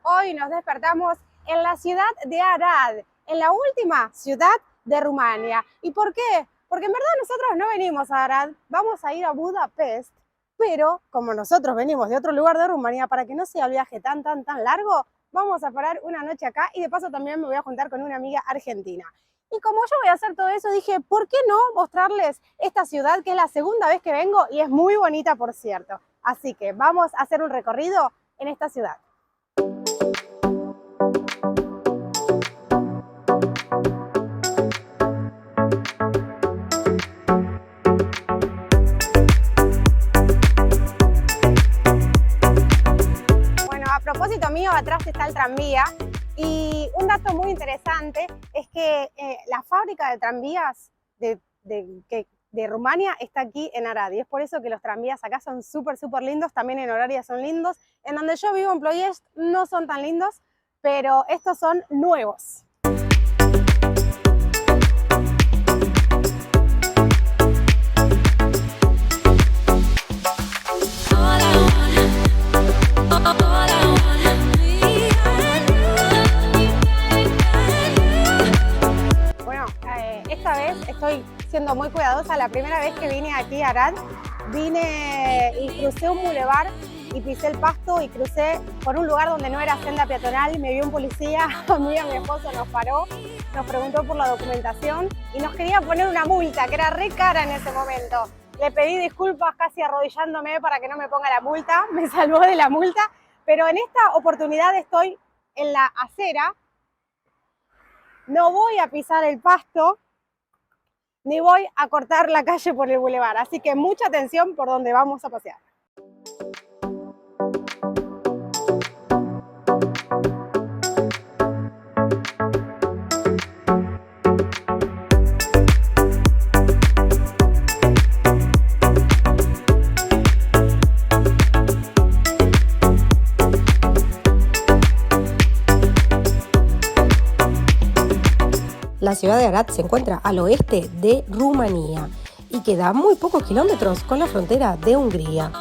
Hoy nos despertamos en la ciudad de Arad, en la última ciudad de Rumania. ¿Y por qué? Porque en verdad nosotros no venimos a Arad, vamos a ir a Budapest, pero como nosotros venimos de otro lugar de Rumania, para que no sea el viaje tan largo, vamos a parar una noche acá y de paso también me voy a juntar con una amiga argentina. Y como yo voy a hacer todo eso, dije, ¿por qué no mostrarles esta ciudad que es la segunda vez que vengo y es muy bonita, por cierto? Así que vamos a hacer un recorrido en esta ciudad. Bueno, a propósito mío, atrás está el tranvía. Y un dato muy interesante es que la fábrica de tranvías de Rumania está aquí en Arad, y es por eso que los tranvías acá son súper lindos, también en Horaria son lindos. En donde yo vivo, en Ploiești, no son tan lindos, pero estos son nuevos. Esta vez estoy siendo muy cuidadosa. La primera vez que vine aquí a Arad, vine y crucé un bulevar y pisé el pasto y crucé por un lugar donde no era senda peatonal. Me vio un policía, a mí y a mi esposo nos paró, nos preguntó por la documentación y nos quería poner una multa, que era re cara en ese momento. Le pedí disculpas casi arrodillándome para que no me ponga la multa, me salvó de la multa, pero en esta oportunidad estoy en la acera, no voy a pisar el pasto, ni voy a cortar la calle por el bulevar, así que mucha atención por donde vamos a pasear. La ciudad de Arad se encuentra al oeste de Rumanía y queda a muy pocos kilómetros con la frontera de Hungría.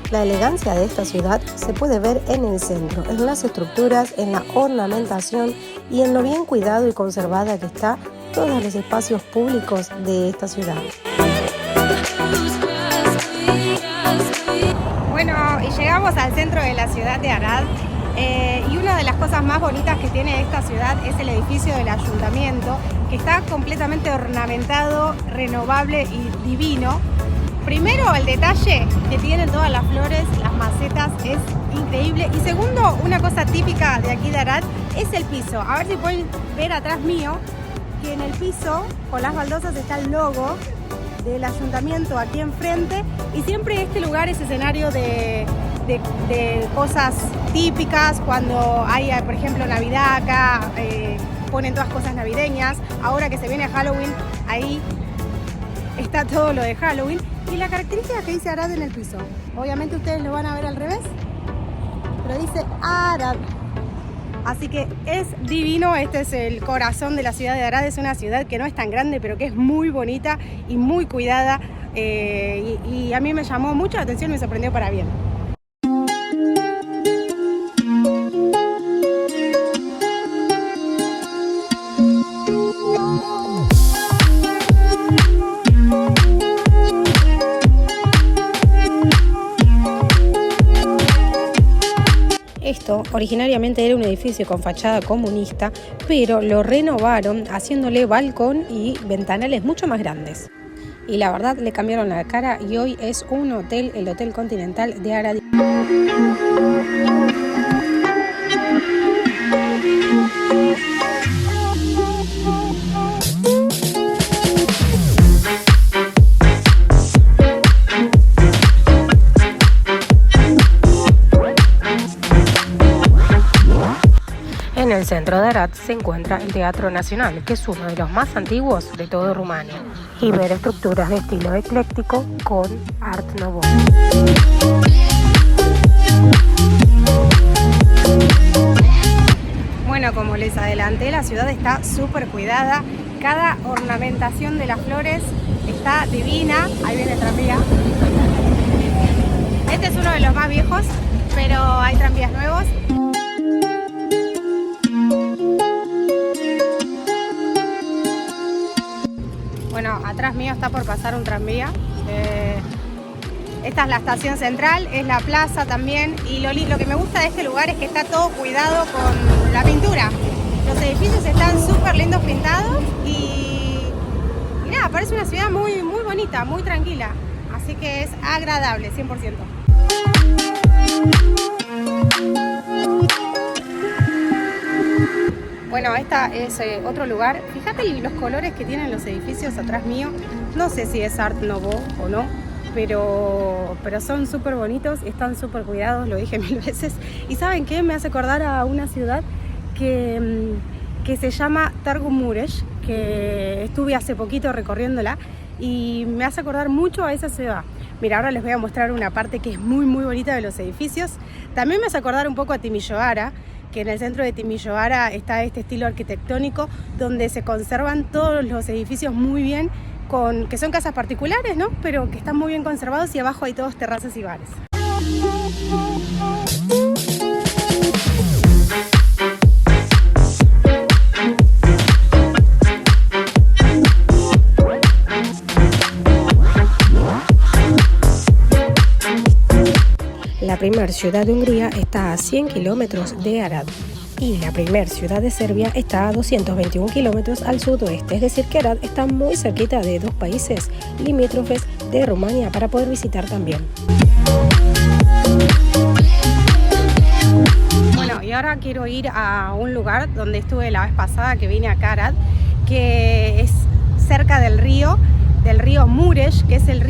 La elegancia de esta ciudad se puede ver en el centro, en las estructuras, en la ornamentación y en lo bien cuidado y conservada que está todos los espacios públicos de esta ciudad. Bueno, y llegamos al centro de la ciudad de Arad y una de las cosas más bonitas que tiene esta ciudad es el edificio del ayuntamiento, que está completamente ornamentado, renovable y divino. Primero, el detalle que tienen todas las flores, las macetas, es increíble. Y segundo, una cosa típica de aquí de Arad es el piso. A ver si pueden ver atrás mío que en el piso, con las baldosas, está el logo del ayuntamiento aquí enfrente. Y siempre este lugar es escenario de cosas típicas. Cuando hay, por ejemplo, Navidad acá, ponen todas cosas navideñas. Ahora que se viene Halloween, ahí está todo lo de Halloween. Y la característica que dice Arad en el piso, obviamente ustedes lo van a ver al revés, pero dice Arad. Así que es divino, este es el corazón de la ciudad de Arad. Es una ciudad que no es tan grande, pero que es muy bonita y muy cuidada, y a mí me llamó mucho la atención y me sorprendió para bien. Esto originariamente era un edificio con fachada comunista, pero lo renovaron haciéndole balcón y ventanales mucho más grandes. Y la verdad le cambiaron la cara y hoy es un hotel, el Hotel Continental de Arad. el centro de Arad se encuentra el Teatro Nacional, que es uno de los más antiguos de todo Rumania, y ver estructuras de estilo ecléctico con Art Nouveau. Bueno, como les adelanté, la ciudad está súper cuidada. Cada ornamentación de las flores está divina. Ahí viene el tranvía. Este es uno de los más viejos, pero hay tranvías nuevos. Bueno, atrás mío está por pasar un tranvía. Esta es la estación central, es la plaza también, y lo que me gusta de este lugar es que está todo cuidado con la pintura. Los edificios están súper lindos pintados y nada, parece una ciudad muy, muy bonita, muy tranquila, así que es agradable, 100%. Bueno, esta es otro lugar. Fíjate los colores que tienen los edificios atrás mío. No sé si es Art Nouveau o no, pero son súper bonitos, están súper cuidados, lo dije 1000 veces. ¿Y saben qué? Me hace acordar a una ciudad que se llama Târgu Mureș, que estuve hace poquito recorriéndola y me hace acordar mucho a esa ciudad. Mira, ahora les voy a mostrar una parte que es muy, muy bonita de los edificios. También me hace acordar un poco a Timișoara, que en el centro de Timișoara está este estilo arquitectónico donde se conservan todos los edificios muy bien, que son casas particulares, ¿no? Pero que están muy bien conservados, y abajo hay todos terrazas y bares. La primera ciudad de Hungría está a 100 kilómetros de Arad y la primera ciudad de Serbia está a 221 kilómetros al sudoeste, es decir que Arad está muy cerquita de dos países limítrofes de Rumania para poder visitar también. Bueno, y ahora quiero ir a un lugar donde estuve la vez pasada que vine acá a Arad, que es cerca del río Mureș, que es el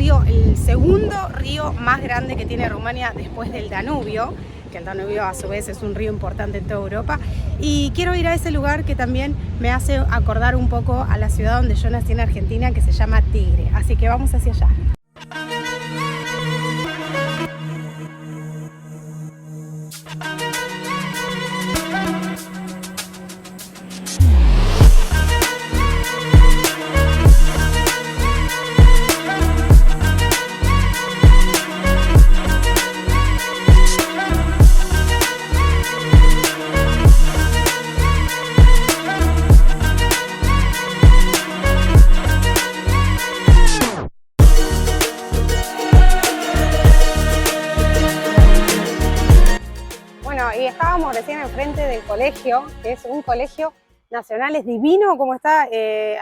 segundo río más grande que tiene Rumania después del Danubio, que el Danubio a su vez es un río importante en toda Europa, y quiero ir a ese lugar que también me hace acordar un poco a la ciudad donde yo nací en Argentina, que se llama Tigre, así que vamos hacia allá. Y estábamos recién enfrente del colegio, que es un colegio nacional, es divino como está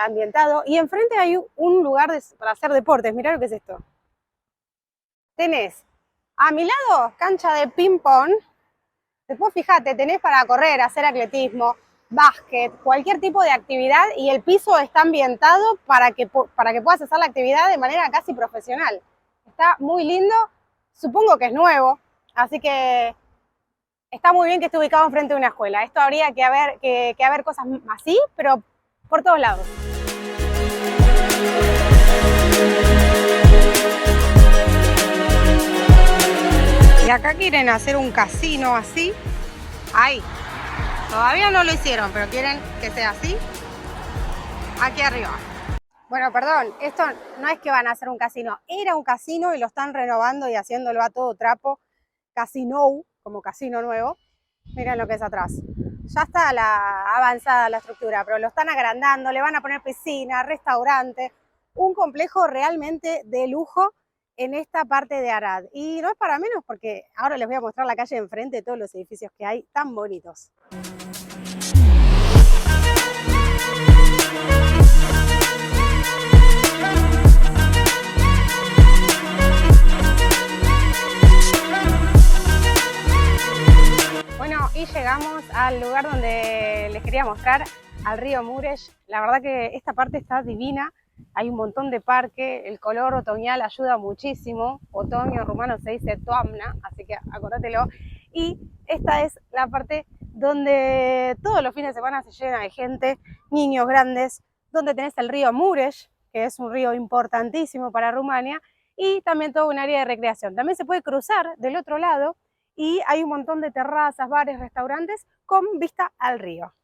ambientado, y enfrente hay un lugar para hacer deportes. Mirá lo que es esto. Tenés a mi lado cancha de ping pong, después fíjate, tenés para correr, hacer atletismo, básquet, cualquier tipo de actividad, y el piso está ambientado para que puedas hacer la actividad de manera casi profesional. Está muy lindo, supongo que es nuevo, así que está muy bien que esté ubicado enfrente de una escuela. Esto habría que haber cosas así, pero por todos lados. Y acá quieren hacer un casino así. Ahí. Todavía no lo hicieron, pero quieren que sea así. Aquí arriba. Bueno, perdón, esto no es que van a hacer un casino. Era un casino y lo están renovando y haciéndolo a todo trapo. Casino, como casino nuevo. Miren lo que es atrás. Ya está avanzada la estructura, pero lo están agrandando, le van a poner piscina, restaurante, un complejo realmente de lujo en esta parte de Arad. Y no es para menos, porque ahora les voy a mostrar la calle de enfrente de todos los edificios que hay tan bonitos. Bueno, y llegamos al lugar donde les quería mostrar, al río Mureș. La verdad que esta parte está divina, hay un montón de parque, el color otoñal ayuda muchísimo, otoño en rumano se dice toamna, así que acordátelo. Y esta es la parte donde todos los fines de semana se llena de gente, niños, grandes, donde tenés el río Mureș, que es un río importantísimo para Rumania, y también todo un área de recreación. También se puede cruzar del otro lado y hay un montón de terrazas, bares, restaurantes con vista al río.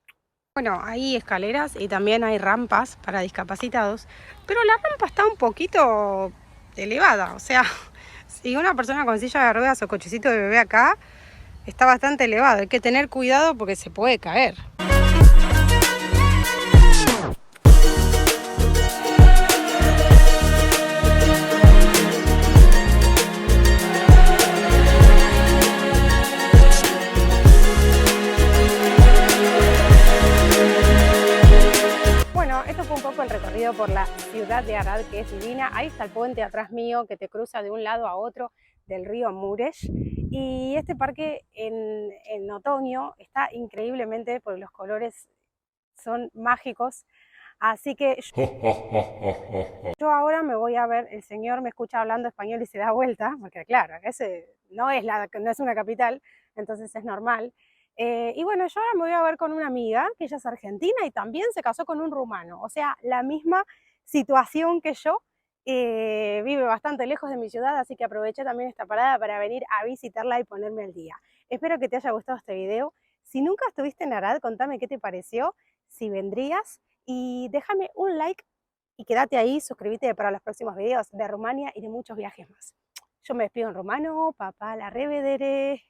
Bueno, hay escaleras y también hay rampas para discapacitados, pero la rampa está un poquito elevada, o sea, si una persona con silla de ruedas o cochecito de bebé acá, está bastante elevado, hay que tener cuidado porque se puede caer. Esto fue un poco el recorrido por la ciudad de Arad, que es divina. Ahí está el puente atrás mío que te cruza de un lado a otro del río Mureș. Y este parque en otoño está increíblemente, porque los colores son mágicos. Así que yo ahora me voy a ver, el señor me escucha hablando español y se da vuelta, porque claro, ese no es una capital, entonces es normal. Y bueno, yo ahora me voy a ver con una amiga, que ella es argentina y también se casó con un rumano, o sea, la misma situación que yo, vive bastante lejos de mi ciudad, así que aproveché también esta parada para venir a visitarla y ponerme al día. Espero que te haya gustado este video. Si nunca estuviste en Arad, contame qué te pareció, si vendrías, y déjame un like y quédate ahí, suscríbete para los próximos videos de Rumania y de muchos viajes más. Yo me despido en rumano, papá la revedere.